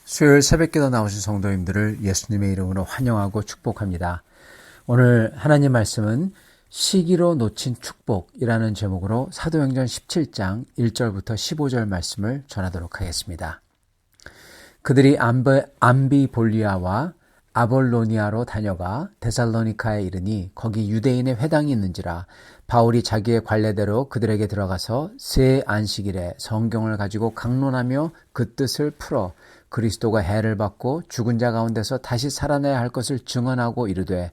수요일 새벽기도 나오신 성도님들을 예수님의 이름으로 환영하고 축복합니다. 오늘 하나님 말씀은 시기로 놓친 축복이라는 제목으로 사도행전 17장 1절부터 15절 말씀을 전하도록 하겠습니다. 그들이 암비볼리아와 아볼로니아로 다녀가 데살로니카에 이르니 거기 유대인의 회당이 있는지라 바울이 자기의 관례대로 그들에게 들어가서 새 안식일에 성경을 가지고 강론하며 그 뜻을 풀어 그리스도가 해를 받고 죽은 자 가운데서 다시 살아나야 할 것을 증언하고 이르되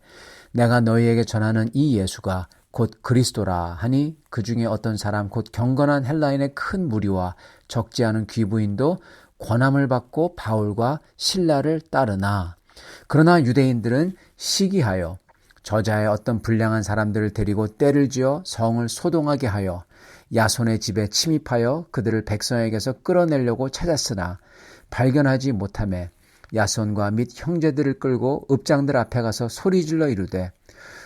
내가 너희에게 전하는 이 예수가 곧 그리스도라 하니 그 중에 어떤 사람 곧 경건한 헬라인의 큰 무리와 적지 않은 귀부인도 권함을 받고 바울과 실라를 따르나 그러나 유대인들은 시기하여 저자의 어떤 불량한 사람들을 데리고 떼를 지어 성을 소동하게 하여 야손의 집에 침입하여 그들을 백성에게서 끌어내려고 찾았으나 발견하지 못하매 야손과 및 형제들을 끌고 읍장들 앞에 가서 소리질러 이르되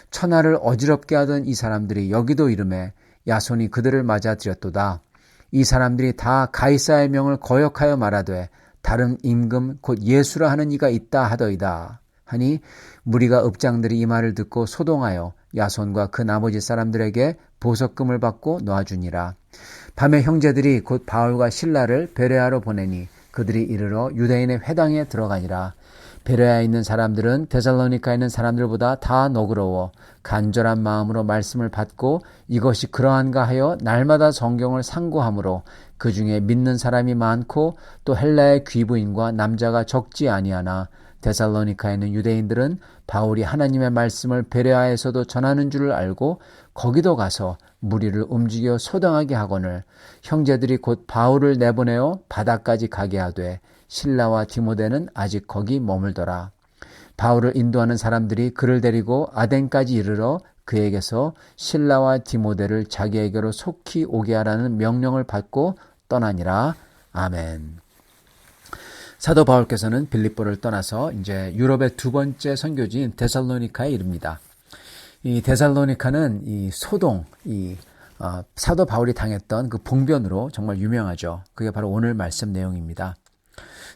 천하를 어지럽게 하던 이 사람들이 여기도 이르매 야손이 그들을 맞아들였도다. 이 사람들이 다 가이사의 명을 거역하여 말하되 다른 임금 곧 예수라 하는 이가 있다 하더이다 하니 무리가 읍장들이 이 말을 듣고 소동하여 야손과 그 나머지 사람들에게 보석금을 받고 놓아주니라. 밤에 형제들이 곧 바울과 실라를 베레아로 보내니 그들이 이르러 유대인의 회당에 들어가니라. 베레아에 있는 사람들은 데살로니카에 있는 사람들보다 다 너그러워 간절한 마음으로 말씀을 받고 이것이 그러한가 하여 날마다 성경을 상고하므로 그 중에 믿는 사람이 많고 또 헬라의 귀부인과 남자가 적지 아니하나 데살로니카에 있는 유대인들은 바울이 하나님의 말씀을 베레아에서도 전하는 줄을 알고 거기도 가서 무리를 움직여 소동하게 하거늘 형제들이 곧 바울을 내보내어 바다까지 가게 하되 실라와 디모데는 아직 거기 머물더라. 바울을 인도하는 사람들이 그를 데리고 아덴까지 이르러 그에게서 실라와 디모데를 자기에게로 속히 오게 하라는 명령을 받고 떠나니라. 아멘. 사도 바울께서는 빌립보를 떠나서 이제 유럽의 두 번째 선교지인 데살로니카에 이릅니다. 이 데살로니카는 이 소동, 사도 바울이 당했던 그 봉변으로 정말 유명하죠. 그게 바로 오늘 말씀 내용입니다.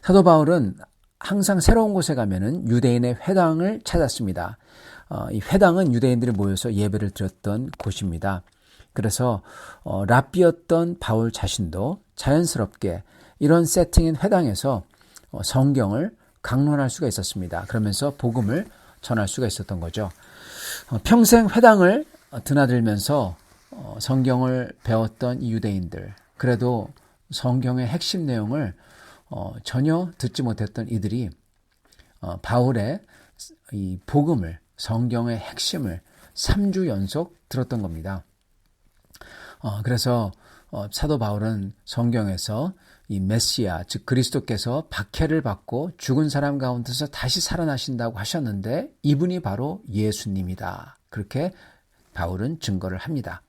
사도 바울은 항상 새로운 곳에 가면은 유대인의 회당을 찾았습니다. 이 회당은 유대인들이 모여서 예배를 드렸던 곳입니다. 그래서 랍비였던 바울 자신도 자연스럽게 이런 세팅인 회당에서 성경을 강론할 수가 있었습니다. 그러면서 복음을 전할 수가 있었던 거죠. 평생 회당을 드나들면서 성경을 배웠던 이 유대인들, 그래도 성경의 핵심 내용을 전혀 듣지 못했던 이들이 바울의 이 복음을, 성경의 핵심을 3주 연속 들었던 겁니다. 그래서 사도 바울은 성경에서 이 메시아, 즉 그리스도께서 박해를 받고 죽은 사람 가운데서 다시 살아나신다고 하셨는데 이분이 바로 예수님이다. 그렇게 바울은 증거를 합니다.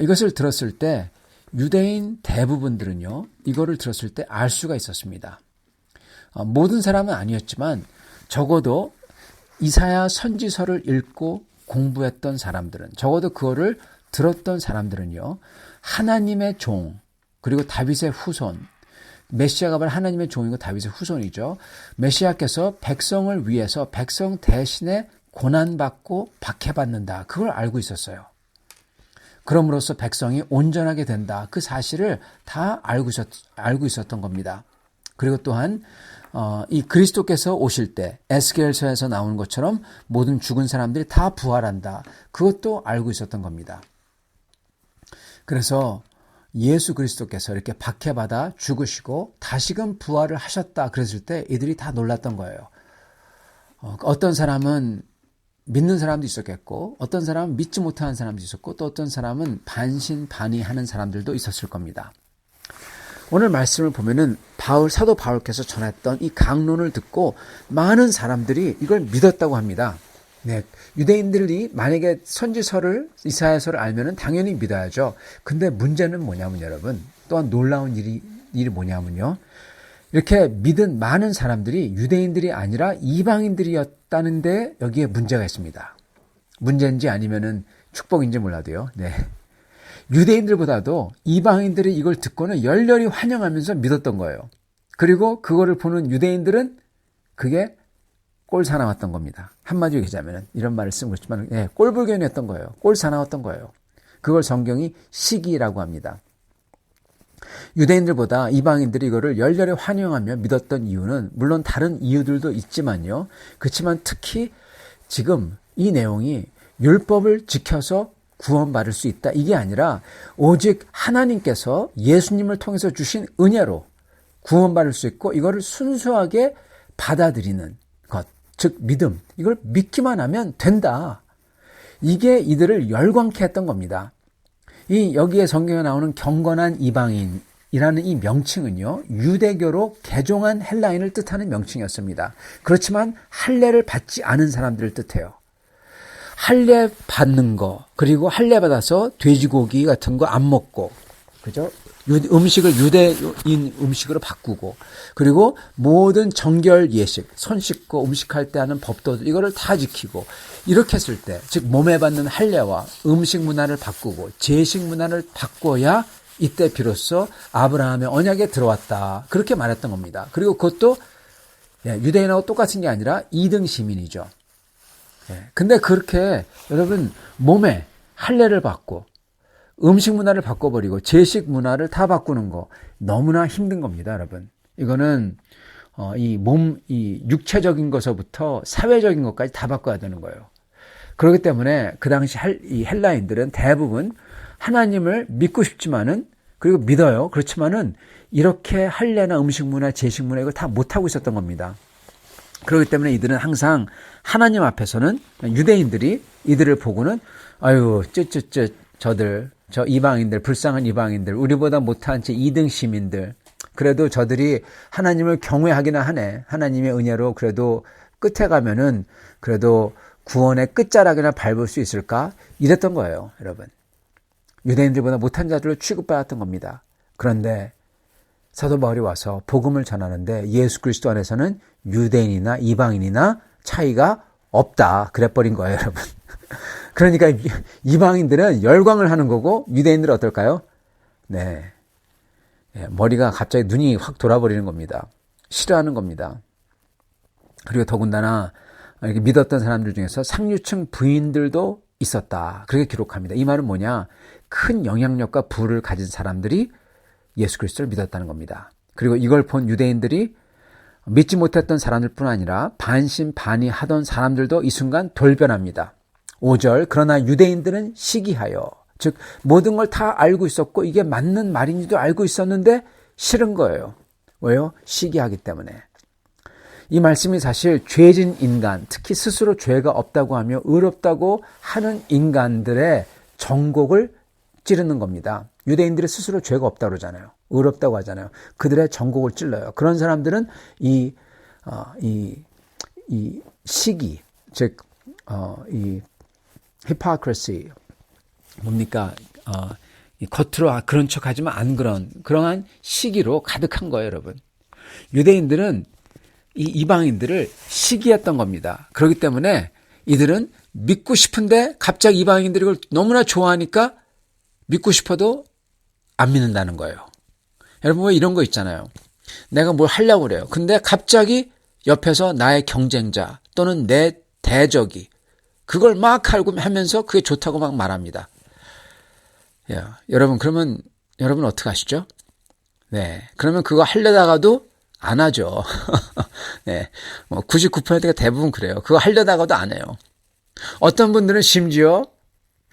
이것을 들었을 때 유대인 대부분들은요, 이거를 들었을 때 알 수가 있었습니다. 모든 사람은 아니었지만 적어도 이사야 선지서를 읽고 공부했던 사람들은, 적어도 그거를 들었던 사람들은요, 하나님의 종, 그리고 다윗의 후손, 메시아가 바로 하나님의 종이고 다윗의 후손이죠. 메시아께서 백성을 위해서 백성 대신에 고난받고 박해받는다. 그걸 알고 있었어요. 그럼으로써 백성이 온전하게 된다. 그 사실을 다 알고 있었던 겁니다. 그리고 또한 이 그리스도께서 오실 때 에스겔서에서 나오는 것처럼 모든 죽은 사람들이 다 부활한다. 그것도 알고 있었던 겁니다. 그래서 예수 그리스도께서 이렇게 박해받아 죽으시고 다시금 부활을 하셨다 그랬을 때 이들이 다 놀랐던 거예요. 어떤 사람은 믿는 사람도 있었겠고 어떤 사람은 믿지 못하는 사람도 있었고 또 어떤 사람은 반신반의하는 사람들도 있었을 겁니다. 오늘 말씀을 보면은 사도 바울께서 전했던 이 강론을 듣고 많은 사람들이 이걸 믿었다고 합니다. 네, 유대인들이 만약에 선지서를 이사야서를 알면은 당연히 믿어야죠. 근데 문제는 뭐냐면 여러분, 또한 놀라운 일이 뭐냐면요. 이렇게 믿은 많은 사람들이 유대인들이 아니라 이방인들이었다는데 여기에 문제가 있습니다. 문제인지 아니면은 축복인지 몰라도요. 네. 유대인들보다도 이방인들이 이걸 듣고는 열렬히 환영하면서 믿었던 거예요. 그리고 그거를 보는 유대인들은 그게 꼴사나웠던 겁니다. 한마디로 얘기하자면 이런 말을 쓰고 있지만 꼴불견이었던 거예요. 꼴사나웠던 거예요. 그걸 성경이 시기라고 합니다. 유대인들보다 이방인들이 이거를 열렬히 환영하며 믿었던 이유는 물론 다른 이유들도 있지만요. 그렇지만 특히 지금 이 내용이 율법을 지켜서 구원받을 수 있다. 이게 아니라 오직 하나님께서 예수님을 통해서 주신 은혜로 구원받을 수 있고 이거를 순수하게 받아들이는 것, 즉 믿음. 이걸 믿기만 하면 된다. 이게 이들을 열광케 했던 겁니다. 여기에 성경에 나오는 경건한 이방인이라는 이 명칭은요, 유대교로 개종한 헬라인을 뜻하는 명칭이었습니다. 그렇지만 할례를 받지 않은 사람들을 뜻해요. 할례 받는 거, 그리고 할례 받아서 돼지고기 같은 거 안 먹고, 그죠? 음식을 유대인 음식으로 바꾸고, 그리고 모든 정결 예식, 손 씻고 음식할 때 하는 법도 이거를 다 지키고, 이렇게 했을 때, 즉 몸에 받는 할례와 음식 문화를 바꾸고 제식 문화를 바꿔야 이때 비로소 아브라함의 언약에 들어왔다. 그렇게 말했던 겁니다. 그리고 그것도 유대인하고 똑같은 게 아니라 2등 시민이죠. 근데 그렇게 여러분 몸에 할례를 받고 음식 문화를 바꿔버리고 제식 문화를 다 바꾸는 거 너무나 힘든 겁니다, 여러분. 이거는 이 육체적인 것서부터 사회적인 것까지 다 바꿔야 되는 거예요. 그렇기 때문에 그 당시 이 헬라인들은 대부분 하나님을 믿고 싶지만은 그리고 믿어요. 그렇지만은 이렇게 할례나 음식 문화, 제식 문화 이걸 다 못하고 있었던 겁니다. 그렇기 때문에 이들은 항상 하나님 앞에서는 유대인들이 이들을 보고는 아유 저들 저 이방인들 불쌍한 이방인들 우리보다 못한 제 2등 시민들 그래도 저들이 하나님을 경외하기나 하네. 하나님의 은혜로 그래도 끝에 가면은 그래도 구원의 끝자락이나 밟을 수 있을까? 이랬던 거예요, 여러분. 유대인들보다 못한 자들로 취급받았던 겁니다. 그런데 사도 바울이 와서 복음을 전하는데 예수 그리스도 안에서는 유대인이나 이방인이나 차이가 없다. 그래버린 거예요, 여러분. 그러니까 이방인들은 열광을 하는 거고 유대인들은 어떨까요? 네. 머리가 갑자기 눈이 확 돌아버리는 겁니다. 싫어하는 겁니다. 그리고 더군다나 이렇게 믿었던 사람들 중에서 상류층 부인들도 있었다. 그렇게 기록합니다. 이 말은 뭐냐? 큰 영향력과 부를 가진 사람들이 예수 그리스도를 믿었다는 겁니다. 그리고 이걸 본 유대인들이 믿지 못했던 사람들뿐 아니라 반신반의하던 사람들도 이 순간 돌변합니다. 5절 그러나 유대인들은 시기하여 즉 모든 걸 다 알고 있었고 이게 맞는 말인지도 알고 있었는데 싫은 거예요. 왜요? 시기하기 때문에. 이 말씀이 사실 죄진 인간, 특히 스스로 죄가 없다고 하며 의롭다고 하는 인간들의 정곡을 찌르는 겁니다. 유대인들이 스스로 죄가 없다고 그러잖아요. 의롭다고 하잖아요. 그들의 정곡을 찔러요. 그런 사람들은 이 시기, 즉 이 hypocrisy 뭡니까? 이 겉으로 그런 척하지만 안 그러한 시기로 가득한 거예요, 여러분. 유대인들은 이 이방인들을 시기했던 겁니다. 그렇기 때문에 이들은 믿고 싶은데 갑자기 이방인들이 이걸 너무나 좋아하니까 믿고 싶어도 안 믿는다는 거예요. 여러분 왜 이런 거 있잖아요. 내가 뭘 하려고 그래요. 근데 갑자기 옆에서 나의 경쟁자 또는 내 대적이 그걸 막 하면서 그게 좋다고 막 말합니다. 여러분 그러면 여러분 어떻게 하시죠? 네, 그러면 그거 하려다가도 안 하죠. 네, 99%가 대부분 그래요. 그거 하려다가도 안 해요. 어떤 분들은 심지어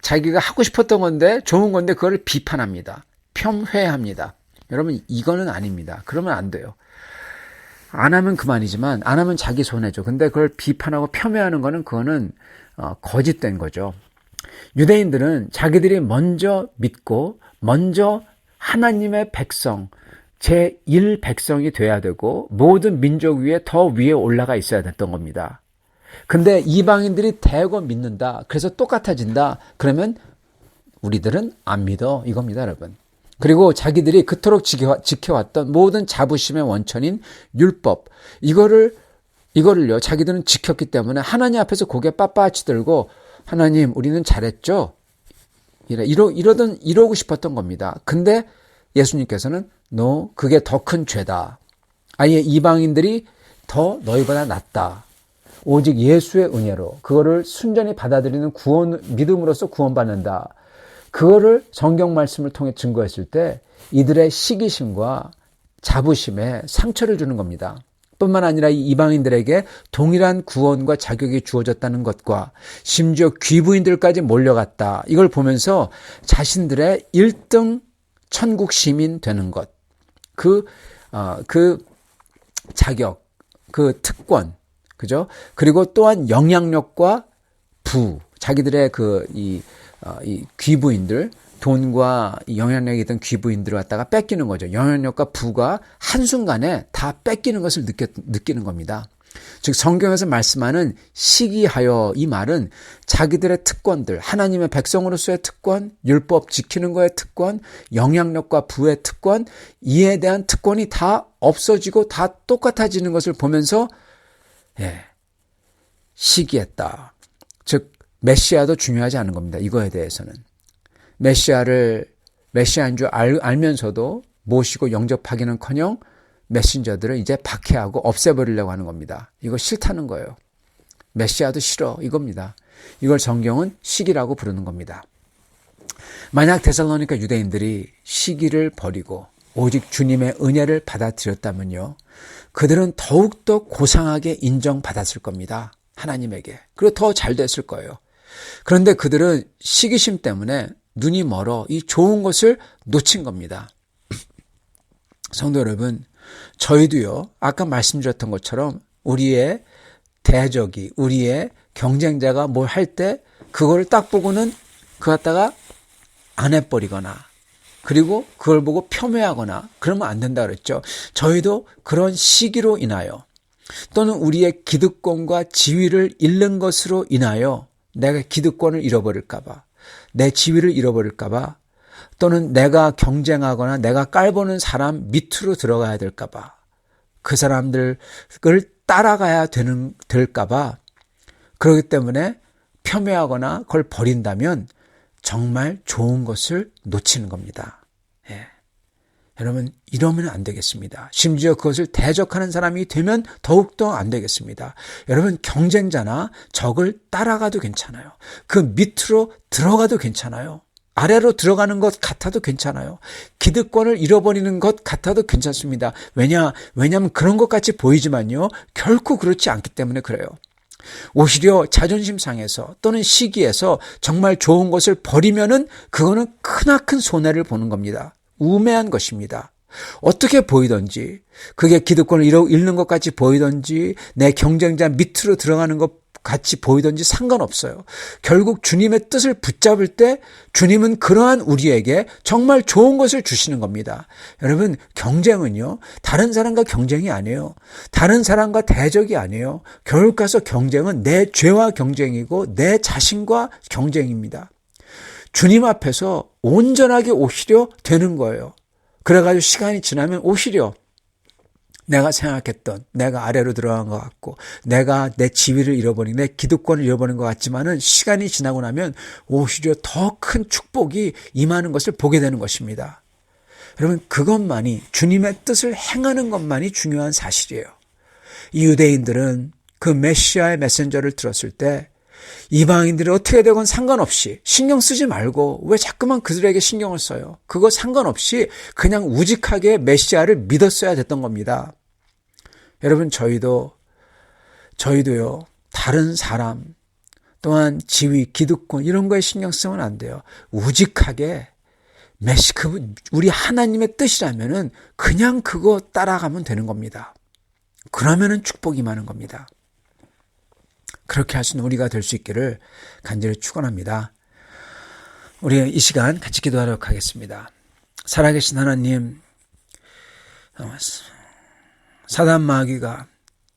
자기가 하고 싶었던 건데 좋은 건데 그걸 비판합니다. 폄훼합니다. 여러분 이거는 아닙니다. 그러면 안 돼요. 안 하면 그만이지만 안 하면 자기 손해죠. 근데 그걸 비판하고 폄훼하는 거는 그거는 거짓된 거죠. 유대인들은 자기들이 먼저 믿고 먼저 하나님의 백성 제1 백성이 돼야 되고 모든 민족 위에 더 위에 올라가 있어야 됐던 겁니다. 근데 이방인들이 대거 믿는다. 그래서 똑같아진다. 그러면 우리들은 안 믿어. 이겁니다, 여러분. 그리고 자기들이 그토록 지켜왔던 모든 자부심의 원천인 율법. 이거를요, 자기들은 지켰기 때문에 하나님 앞에서 고개 빳빳이 들고 하나님, 우리는 잘했죠? 이러고 싶었던 겁니다. 근데 예수님께서는 그게 더 큰 죄다. 아예 이방인들이 더 너희보다 낫다. 오직 예수의 은혜로 그거를 순전히 받아들이는 믿음으로써 구원받는다. 그거를 성경 말씀을 통해 증거했을 때 이들의 시기심과 자부심에 상처를 주는 겁니다. 뿐만 아니라 이 이방인들에게 동일한 구원과 자격이 주어졌다는 것과 심지어 귀부인들까지 몰려갔다. 이걸 보면서 자신들의 1등 천국 시민 되는 것, 그 자격, 그 특권, 그죠? 그리고 또한 영향력과 자기들의 이 귀부인들, 돈과 영향력이 있던 귀부인들을 갖다가 뺏기는 거죠. 영향력과 부가 한순간에 다 뺏기는 것을 느끼는 겁니다. 즉 성경에서 말씀하는 시기하여, 이 말은 자기들의 특권들, 하나님의 백성으로서의 특권, 율법 지키는 거의 특권, 영향력과 부의 특권, 이에 대한 특권이 다 없어지고 다 똑같아지는 것을 보면서 시기했다. 즉 메시아도 중요하지 않은 겁니다. 이거에 대해서는. 메시아인 줄 알면서도 모시고 영접하기는커녕 메신저들을 이제 박해하고 없애버리려고 하는 겁니다. 이거 싫다는 거예요. 메시아도 싫어, 이겁니다. 이걸 성경은 시기라고 부르는 겁니다. 만약 데살로니가 유대인들이 시기를 버리고 오직 주님의 은혜를 받아들였다면요, 그들은 더욱더 고상하게 인정받았을 겁니다. 하나님에게. 그리고 더 잘 됐을 거예요. 그런데 그들은 시기심 때문에 눈이 멀어 이 좋은 것을 놓친 겁니다. 성도 여러분, 저희도요, 아까 말씀드렸던 것처럼 우리의 대적이, 우리의 경쟁자가 뭘 할 때 그걸 딱 보고는 그거 갖다가 안 해버리거나, 그리고 그걸 보고 폄훼하거나 그러면 안 된다 그랬죠. 저희도 그런 시기로 인하여 또는 우리의 기득권과 지위를 잃는 것으로 인하여 내가 기득권을 잃어버릴까 봐, 내 지위를 잃어버릴까 봐, 또는 내가 경쟁하거나 내가 깔보는 사람 밑으로 들어가야 될까 봐, 그 사람들을 따라가야 될까 봐, 그렇기 때문에 폄훼하거나 그걸 버린다면 정말 좋은 것을 놓치는 겁니다. 여러분, 이러면 안 되겠습니다. 심지어 그것을 대적하는 사람이 되면 더욱더 안 되겠습니다. 여러분, 경쟁자나 적을 따라가도 괜찮아요. 그 밑으로 들어가도 괜찮아요. 아래로 들어가는 것 같아도 괜찮아요. 기득권을 잃어버리는 것 같아도 괜찮습니다. 왜냐하면 그런 것 같이 보이지만요, 결코 그렇지 않기 때문에 그래요. 오히려 자존심 상해서 또는 시기에서 정말 좋은 것을 버리면은 그거는 크나큰 손해를 보는 겁니다. 우매한 것입니다. 어떻게 보이든지, 그게 기득권을 잃는 것 같이 보이든지, 내 경쟁자 밑으로 들어가는 것 같이 보이든지 상관없어요. 결국 주님의 뜻을 붙잡을 때 주님은 그러한 우리에게 정말 좋은 것을 주시는 겁니다. 여러분, 경쟁은요, 다른 사람과 경쟁이 아니에요. 다른 사람과 대적이 아니에요. 결국 가서 경쟁은 내 죄와 경쟁이고 내 자신과 경쟁입니다. 주님 앞에서 온전하게 오히려 되는 거예요. 그래가지고 시간이 지나면 오히려 내가 생각했던, 내가 아래로 들어간 것 같고, 내가 내 지위를 잃어버린, 내 기득권을 잃어버린 것 같지만은 시간이 지나고 나면 오히려 더 큰 축복이 임하는 것을 보게 되는 것입니다. 여러분, 그것만이, 주님의 뜻을 행하는 것만이 중요한 사실이에요. 이 유대인들은 그 메시아의 메신저를 들었을 때 이방인들이 어떻게 되건 상관없이 신경 쓰지 말고, 왜 자꾸만 그들에게 신경을 써요? 그거 상관없이 그냥 우직하게 메시아를 믿었어야 됐던 겁니다. 여러분, 저희도요, 다른 사람 또한 지위, 기득권 이런 거에 신경 쓰면 안 돼요. 우직하게 우리 하나님의 뜻이라면은 그냥 그거 따라가면 되는 겁니다. 그러면은 축복이 많은 겁니다. 그렇게 하신 우리가 될 수 있기를 간절히 축원합니다. 우리 이 시간 같이 기도하도록 하겠습니다. 살아계신 하나님, 사단 마귀가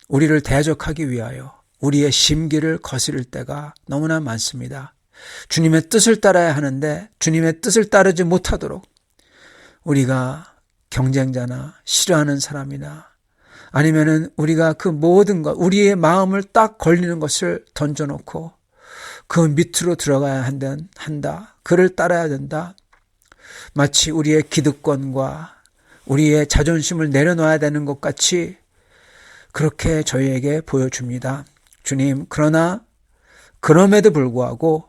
우리를 대적하기 위하여 우리의 심기를 거스릴 때가 너무나 많습니다. 주님의 뜻을 따라야 하는데 주님의 뜻을 따르지 못하도록 우리가 경쟁자나 싫어하는 사람이나 아니면은 우리가 그 모든 것, 우리의 마음을 딱 걸리는 것을 던져놓고 그 밑으로 들어가야 한다. 그를 따라야 된다. 마치 우리의 기득권과 우리의 자존심을 내려놔야 되는 것 같이 그렇게 저희에게 보여줍니다. 주님, 그러나 그럼에도 불구하고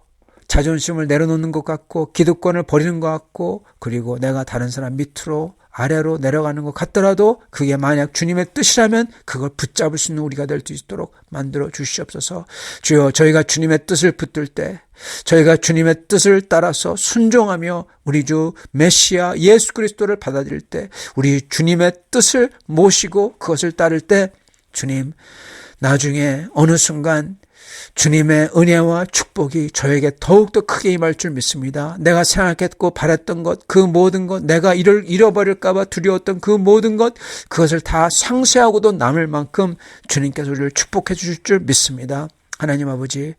자존심을 내려놓는 것 같고 기득권을 버리는 것 같고 그리고 내가 다른 사람 밑으로 아래로 내려가는 것 같더라도 그게 만약 주님의 뜻이라면 그걸 붙잡을 수 있는 우리가 될 수 있도록 만들어 주시옵소서. 주여, 저희가 주님의 뜻을 붙들 때, 저희가 주님의 뜻을 따라서 순종하며 우리 주 메시아 예수 그리스도를 받아들일 때, 우리 주님의 뜻을 모시고 그것을 따를 때 주님, 나중에 어느 순간 주님의 은혜와 축복이 저에게 더욱더 크게 임할 줄 믿습니다. 내가 생각했고 바랬던 것, 그 모든 것, 내가 잃어버릴까 봐 두려웠던 그 모든 것, 그것을 다 상쇄하고도 남을 만큼 주님께서 우리를 축복해 주실 줄 믿습니다. 하나님 아버지,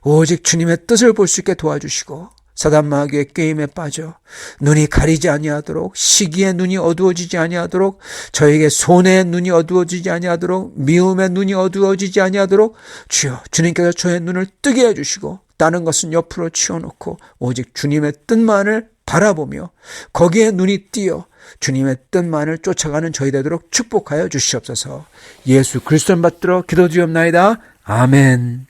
오직 주님의 뜻을 볼 수 있게 도와주시고 사단 마귀의 게임에 빠져 눈이 가리지 아니하도록, 시기에 눈이 어두워지지 아니하도록, 저에게 손의 눈이 어두워지지 아니하도록, 미움의 눈이 어두워지지 아니하도록 주여, 주님께서 저의 눈을 뜨게 해주시고 다른 것은 옆으로 치워놓고 오직 주님의 뜻만을 바라보며 거기에 눈이 띄어 주님의 뜻만을 쫓아가는 저희 되도록 축복하여 주시옵소서. 예수 그리스도를 받들어 기도드리옵나이다. 아멘.